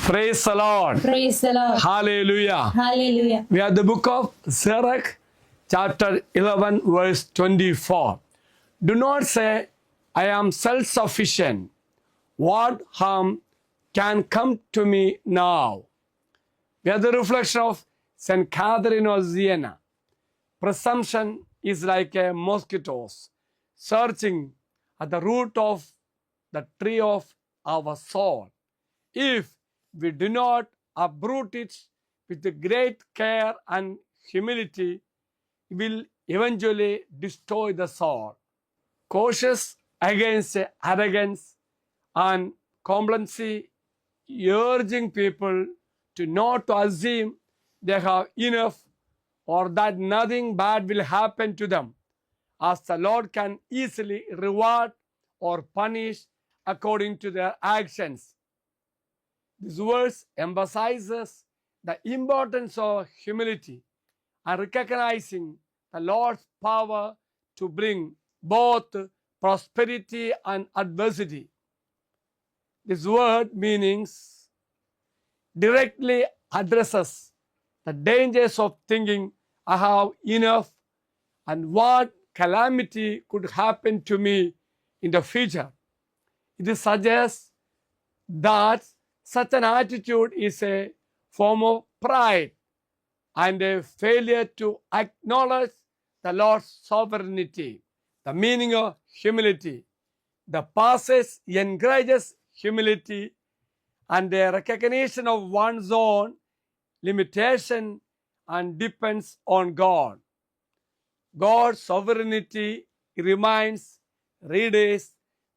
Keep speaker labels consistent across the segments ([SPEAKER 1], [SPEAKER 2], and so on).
[SPEAKER 1] Praise the Lord.
[SPEAKER 2] Praise the Lord.
[SPEAKER 1] Hallelujah.
[SPEAKER 2] Hallelujah.
[SPEAKER 1] We are the book of Sirach, chapter 11, verse 24. Do not say, I am self-sufficient. What harm can come to me now? We are the reflection of St. Catherine of Siena. Presumption is like a mosquito searching at the root of the tree of our soul. If we do not uproot it with great care and humility, it will eventually destroy the soul. Cautious against arrogance and complacency, urging people to not assume they have enough or that nothing bad will happen to them, as the Lord can easily reward or punish according to their actions. This verse emphasizes the importance of humility and recognizing the Lord's power to bring both prosperity and adversity. This word meanings directly addresses the dangers of thinking I have enough and what calamity could happen to me in the future. It suggests that such an attitude is a form of pride and a failure to acknowledge the Lord's sovereignty. The meaning of humility. The passage encourages humility and the recognition of one's own limitation and depends on God. God's sovereignty reminds readers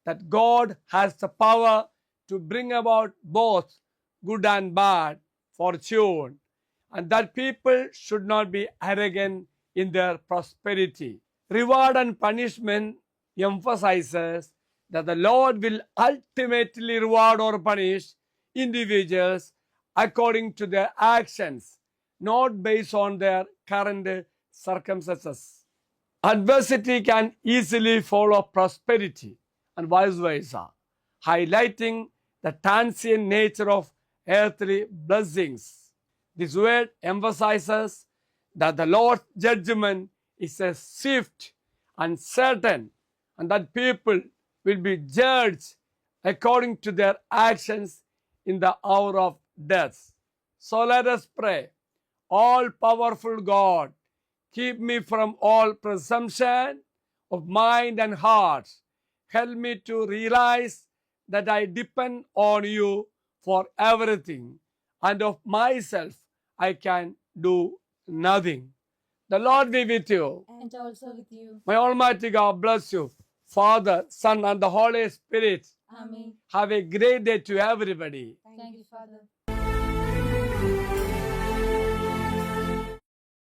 [SPEAKER 1] that God has the power to bring about both good and bad fortune, and that people should not be arrogant in their prosperity. Reward and punishment emphasizes that the Lord will ultimately reward or punish individuals according to their actions, not based on their current circumstances. Adversity can easily follow prosperity and vice versa, highlighting the transient nature of earthly blessings. This word emphasizes that the Lord's judgment is a swift and certain, and that people will be judged according to their actions in the hour of death. So let us pray. All-powerful God, keep me from all presumption of mind and heart. Help me to realize that I depend on you for everything, and of myself I can do nothing. The Lord be with you.
[SPEAKER 2] And also with you.
[SPEAKER 1] May Almighty God bless you. Father, Son, and the Holy Spirit.
[SPEAKER 2] Amen.
[SPEAKER 1] Have a great day to everybody.
[SPEAKER 2] Thank you, Father.